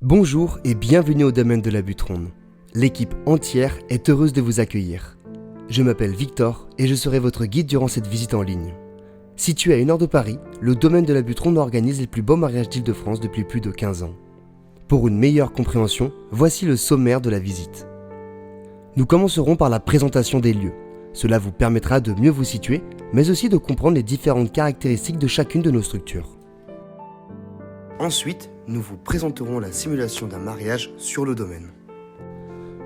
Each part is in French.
Bonjour et bienvenue au domaine de la Butte-Ronde. L'équipe entière est heureuse de vous accueillir. Je m'appelle Victor et je serai votre guide durant cette visite en ligne. Situé à 1 heure de Paris, le domaine de la Butte-Ronde organise les plus beaux mariages d'Île-de-France depuis plus de 15 ans. Pour une meilleure compréhension, voici le sommaire de la visite. Nous commencerons par la présentation des lieux. Cela vous permettra de mieux vous situer, mais aussi de comprendre les différentes caractéristiques de chacune de nos structures. Ensuite, nous vous présenterons la simulation d'un mariage sur le domaine.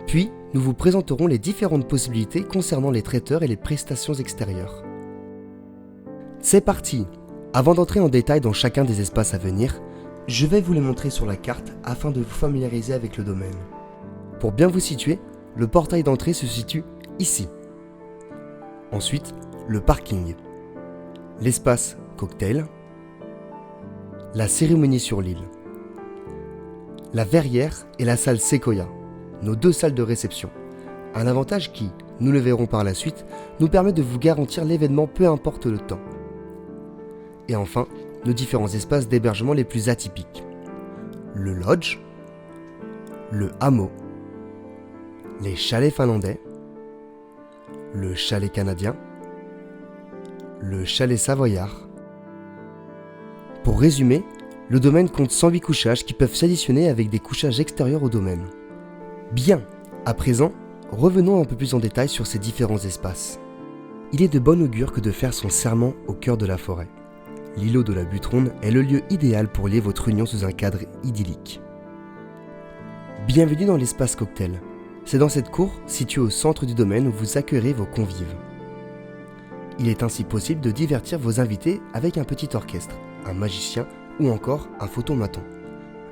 Puis, nous vous présenterons les différentes possibilités concernant les traiteurs et les prestations extérieures. C'est parti! Avant d'entrer en détail dans chacun des espaces à venir, je vais vous les montrer sur la carte afin de vous familiariser avec le domaine. Pour bien vous situer, le portail d'entrée se situe ici. Ensuite, le parking, l'espace cocktail, la cérémonie sur l'île, la verrière et la salle Sequoia, nos deux salles de réception. Un avantage qui, nous le verrons par la suite, nous permet de vous garantir l'événement peu importe le temps. Et enfin, nos différents espaces d'hébergement les plus atypiques. Le lodge, le hameau, les chalets finlandais, le chalet canadien, le chalet savoyard. Pour résumer, le domaine compte 108 couchages qui peuvent s'additionner avec des couchages extérieurs au domaine. Bien, à présent, revenons un peu plus en détail sur ces différents espaces. Il est de bon augure que de faire son serment au cœur de la forêt. L'îlot de la Butte-Ronde est le lieu idéal pour lier votre union sous un cadre idyllique. Bienvenue dans l'espace cocktail. C'est dans cette cour, située au centre du domaine, où vous accueillerez vos convives. Il est ainsi possible de divertir vos invités avec un petit orchestre, un magicien ou encore un photomaton.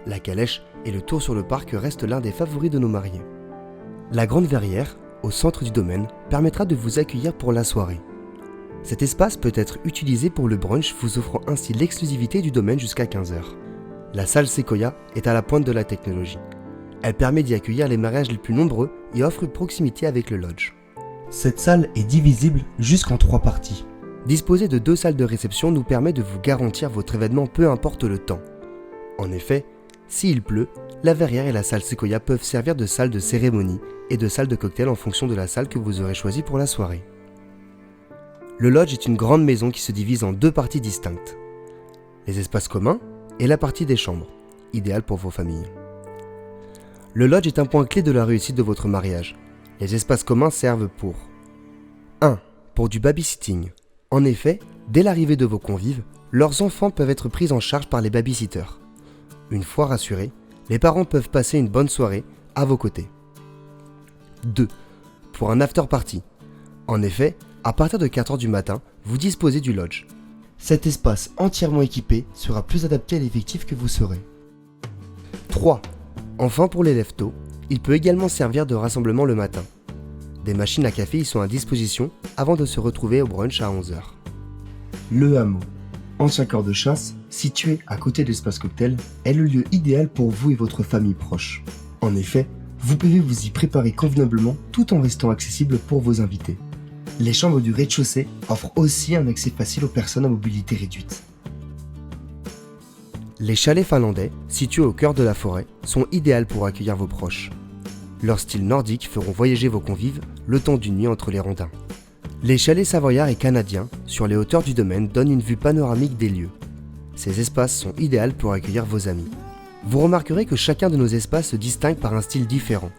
La calèche et le tour sur le parc restent l'un des favoris de nos mariés. La grande verrière, au centre du domaine, permettra de vous accueillir pour la soirée. Cet espace peut être utilisé pour le brunch, vous offrant ainsi l'exclusivité du domaine jusqu'à 15h. La salle Sequoia est à la pointe de la technologie. Elle permet d'y accueillir les mariages les plus nombreux et offre une proximité avec le lodge. Cette salle est divisible jusqu'en 3 parties. Disposer de 2 salles de réception nous permet de vous garantir votre événement peu importe le temps. En effet, s'il pleut, la verrière et la salle Sequoia peuvent servir de salle de cérémonie et de salle de cocktail en fonction de la salle que vous aurez choisie pour la soirée. Le lodge est une grande maison qui se divise en 2 parties distinctes. Les espaces communs et la partie des chambres, idéale pour vos familles. Le lodge est un point clé de la réussite de votre mariage. Les espaces communs servent pour 1. Pour du babysitting. En effet, dès l'arrivée de vos convives, leurs enfants peuvent être pris en charge par les babysitters. Une fois rassurés, les parents peuvent passer une bonne soirée à vos côtés. 2. Pour un after-party. En effet, à partir de 4h du matin, vous disposez du lodge. Cet espace entièrement équipé sera plus adapté à l'effectif que vous serez. 3. Enfin, pour les lève-tôt, il peut également servir de rassemblement le matin. Des machines à café y sont à disposition avant de se retrouver au brunch à 11h. Le hameau, ancien corps de chasse, situé à côté de l'espace cocktail, est le lieu idéal pour vous et votre famille proche. En effet, vous pouvez vous y préparer convenablement tout en restant accessible pour vos invités. Les chambres du rez-de-chaussée offrent aussi un accès facile aux personnes à mobilité réduite. Les chalets finlandais, situés au cœur de la forêt, sont idéaux pour accueillir vos proches. Leur style nordique feront voyager vos convives le temps d'une nuit entre les rondins. Les chalets savoyards et canadiens, sur les hauteurs du domaine, donnent une vue panoramique des lieux. Ces espaces sont idéaux pour accueillir vos amis. Vous remarquerez que chacun de nos espaces se distingue par un style différent.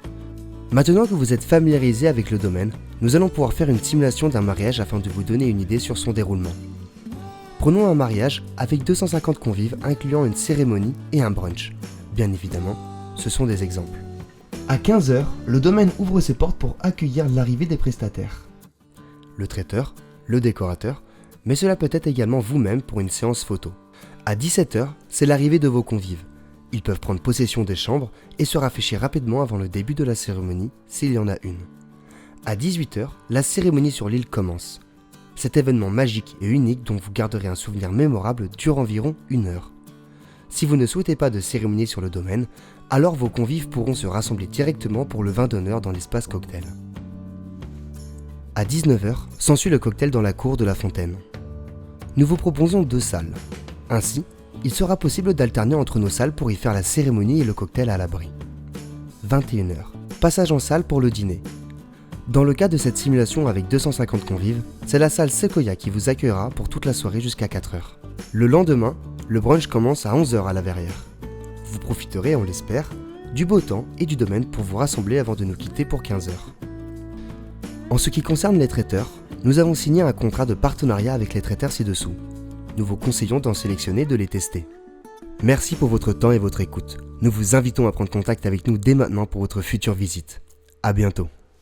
Maintenant que vous êtes familiarisé avec le domaine, nous allons pouvoir faire une simulation d'un mariage afin de vous donner une idée sur son déroulement. Prenons un mariage avec 250 convives incluant une cérémonie et un brunch. Bien évidemment, ce sont des exemples. À 15h, le domaine ouvre ses portes pour accueillir l'arrivée des prestataires. Le traiteur, le décorateur, mais cela peut être également vous-même pour une séance photo. À 17h, c'est l'arrivée de vos convives. Ils peuvent prendre possession des chambres et se rafraîchir rapidement avant le début de la cérémonie, s'il y en a une. À 18h, la cérémonie sur l'île commence. Cet événement magique et unique dont vous garderez un souvenir mémorable dure environ 1 heure. Si vous ne souhaitez pas de cérémonie sur le domaine, alors vos convives pourront se rassembler directement pour le vin d'honneur dans l'espace cocktail. À 19h, s'ensuit le cocktail dans la cour de la fontaine. Nous vous proposons 2 salles. Ainsi, Il sera possible d'alterner entre nos salles pour y faire la cérémonie et le cocktail à l'abri. 21h. Passage en salle pour le dîner. Dans le cas de cette simulation avec 250 convives, c'est la salle Sequoia qui vous accueillera pour toute la soirée jusqu'à 4h. Le lendemain, le brunch commence à 11h à la Verrière. Vous profiterez, on l'espère, du beau temps et du domaine pour vous rassembler avant de nous quitter pour 15h. En ce qui concerne les traiteurs, nous avons signé un contrat de partenariat avec les traiteurs ci-dessous. Nous vous conseillons d'en sélectionner et de les tester. Merci pour votre temps et votre écoute. Nous vous invitons à prendre contact avec nous dès maintenant pour votre future visite. À bientôt.